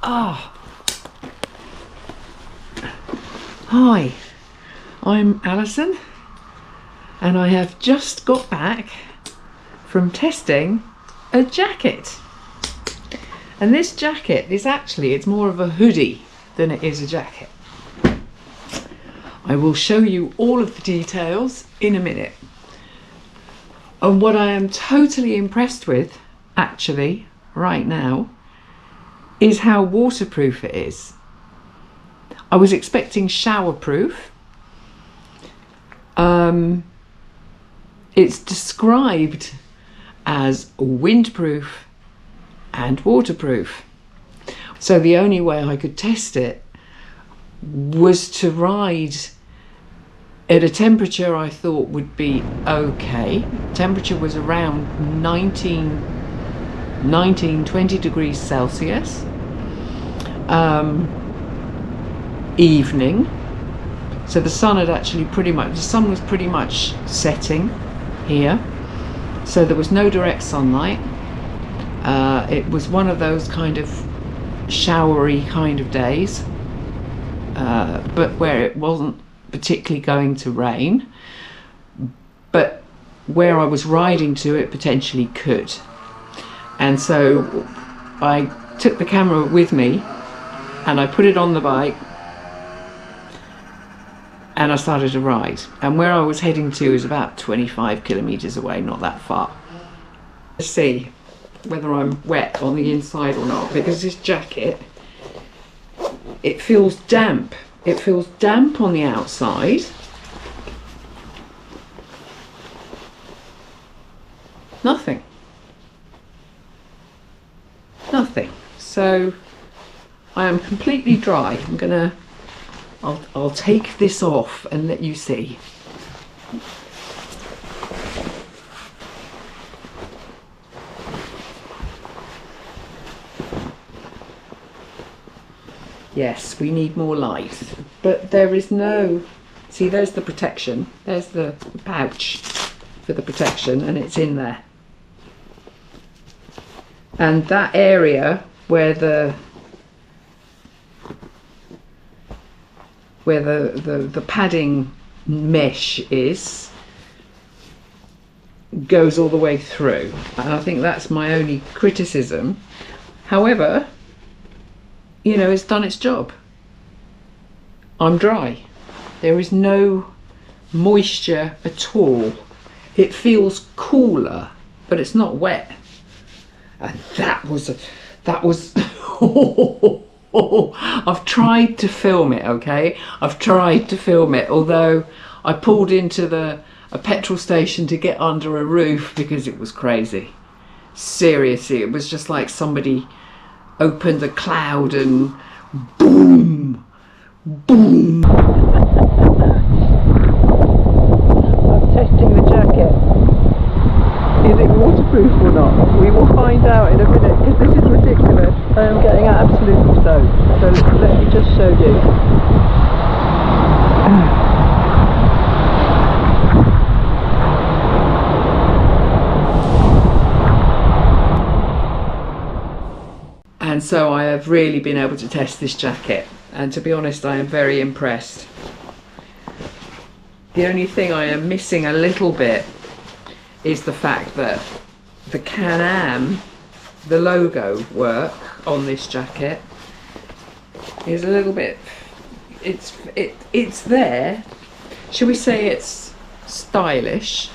Ah, hi, I'm Alison, and I have just got back from testing a jacket. And this jacket is actually, it's more of a hoodie than it is a jacket. I will show you all of the details in a minute. And what I am totally impressed with, actually, right now, is how waterproof it is. I was expecting showerproof. It's described as windproof and waterproof. So the only way I could test it was to ride at a temperature I thought would be okay. Temperature was around 20 degrees Celsius. Evening, so the sun had actually the sun was pretty much setting here, so there was no direct sunlight. It was one of those kind of showery kind of days, but where it wasn't particularly going to rain, but where I was riding to, it potentially could. And so I took the camera with me and I put it on the bike and I started to ride. And where I was heading to is about 25 kilometers away, not that far. Let's see whether I'm wet on the inside or not, because this jacket, it feels damp. It feels damp on the outside. Nothing. So I am completely dry. I'll take this off and let you see. Yes, we need more light, but there is no, see, there's the protection, there's the pouch for the protection, and it's in there. And that area where the padding mesh is goes all the way through, and I think that's my only criticism. However, you know, it's done its job. I'm dry. There is no moisture at all. It feels cooler, but it's not wet. And that was I've tried to film it, okay? I've tried to film it, although I pulled into a petrol station to get under a roof because it was crazy. Seriously, it was just like somebody opened a cloud and boom, boom. I'm testing the jacket. Is it waterproof or not? We will find out in a minute, because this is ridiculous. I am getting absolutely soaked. So let me just show you. And so I have really been able to test this jacket, and to be honest, I am very impressed. The only thing I am missing a little bit is the fact that the Canam, the logo work on this jacket, is a little bit, it's there. Shall we say it's stylish?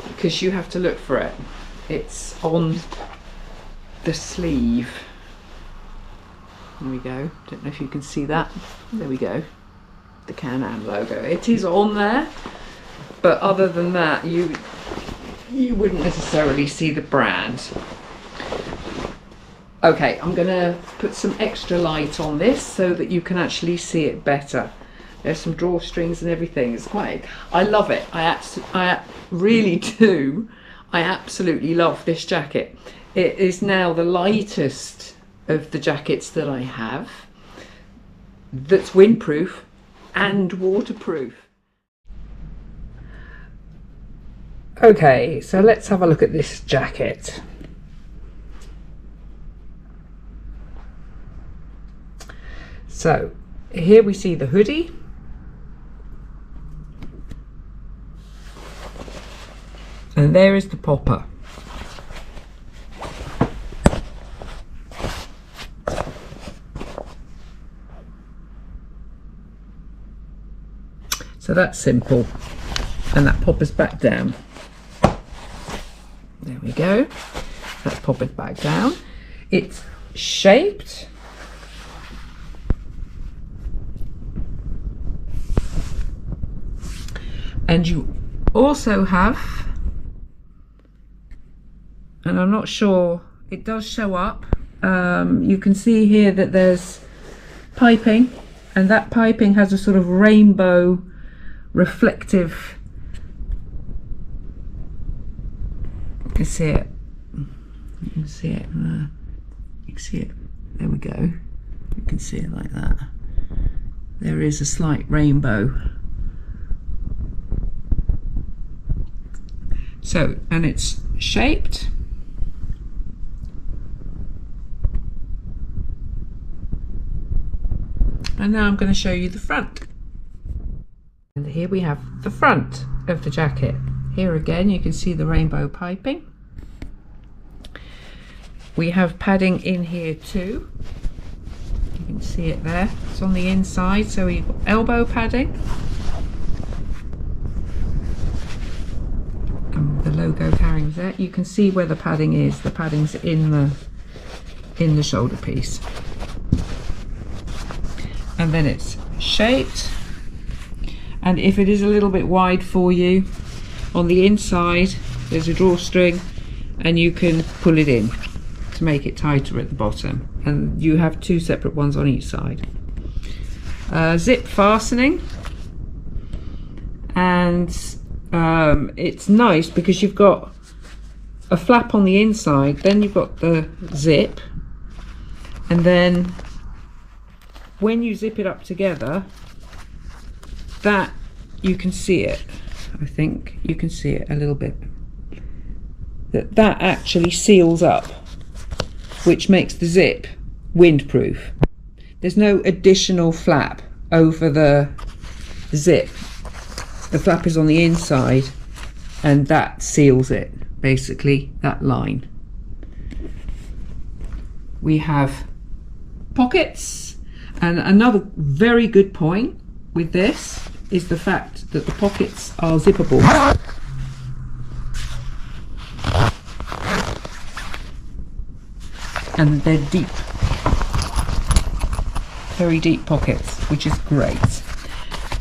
Because you have to look for it. It's on the sleeve. There we go. Don't know if you can see that. There we go. The Canam logo. It is on there, but other than that, you wouldn't necessarily see the brand. Okay, I'm gonna put some extra light on this so that you can actually see it better. There's some drawstrings and everything. It's quite, I love it. I really do. I absolutely love this jacket. It is now the lightest of the jackets that I have that's windproof and waterproof. Okay, so let's have a look at this jacket. So here we see the hoodie. And there is the popper. So that's simple. And that poppers back down. There we go. That's poppered back down. It's shaped. And you also have, and I'm not sure, it does show up. You can see here that there's piping, and that piping has a sort of rainbow reflective. You can see it. You can see it. You can see it. There we go. You can see it like that. There is a slight rainbow. So, and it's shaped. And now I'm going to show you the front. And here we have the front of the jacket. Here again you can see the rainbow piping. We have padding in here too. You can see it there. It's on the inside, so we've got elbow padding. And the logo carrying there. You can see where the padding is. The padding's in the shoulder piece. And then it's shaped. And if it is a little bit wide for you, on the inside there's a drawstring and you can pull it in to make it tighter at the bottom, and you have two separate ones on each side. Zip fastening, and it's nice because you've got a flap on the inside, then you've got the zip, and then when you zip it up together, that you can see it. I think you can see it a little bit. That actually seals up, which makes the zip windproof. There's no additional flap over the zip. The flap is on the inside and that seals it, basically, that line. We have pockets, and another very good point with this is the fact that the pockets are zippable. And they're deep, very deep pockets, which is great.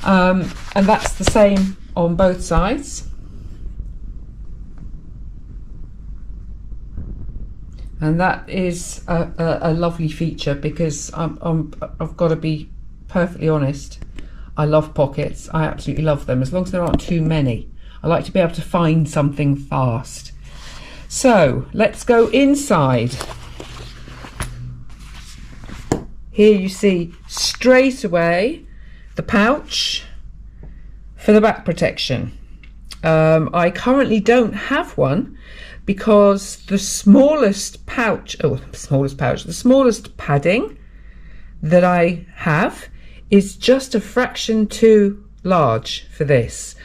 And that's the same on both sides. And that is a lovely feature, because I've got to be perfectly honest, I love pockets. I absolutely love them, as long as there aren't too many. I like to be able to find something fast. So let's go inside. Here you see straight away the pouch for the back protection. I currently don't have one because the smallest pouch, the smallest padding that I have is just a fraction too large for this.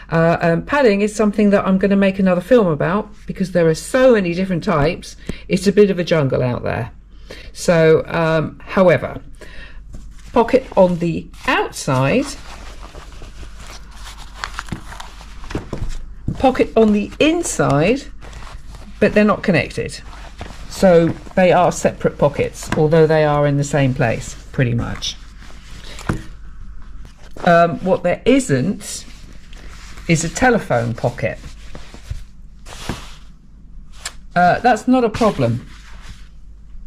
Padding is something that I'm going to make another film about, because there are so many different types. It's a bit of a jungle out there. So, however, pocket on the outside, pocket on the inside, but they're not connected. So they are separate pockets, although they are in the same place, pretty much. What there isn't is a telephone pocket. That's not a problem,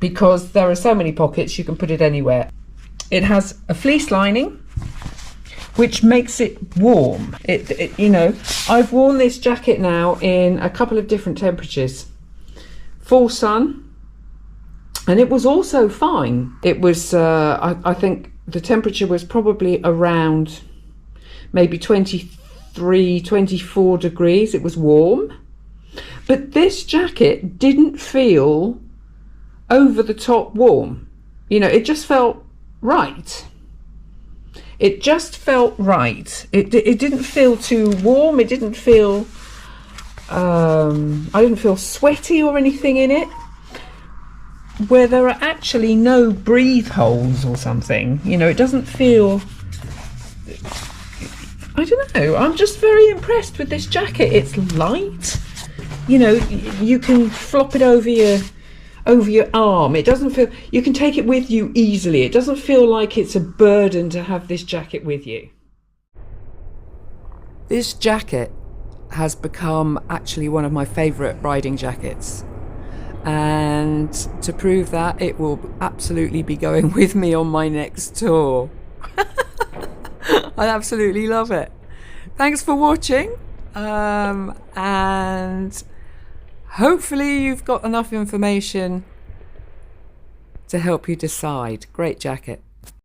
because there are so many pockets, you can put it anywhere. It has a fleece lining, which makes it warm. You know, I've worn this jacket now in a couple of different temperatures. Full sun, and it was also fine. It was, I think the temperature was probably around maybe 23, 24 degrees. It was warm. But this jacket didn't feel over the top warm. You know, it just felt right. It just felt right. It didn't feel too warm. It didn't feel, I didn't feel sweaty or anything in it. Where there are actually no breathe holes or something, you know, it doesn't feel, I don't know, I'm just very impressed with this jacket. It's light, you know, you can flop it over your arm. It doesn't feel, you can take it with you easily. It doesn't feel like it's a burden to have this jacket with you. This jacket has become actually one of my favourite riding jackets, and to prove that, it will absolutely be going with me on my next tour. I absolutely love it. Thanks for watching, and hopefully you've got enough information to help you decide. Great jacket.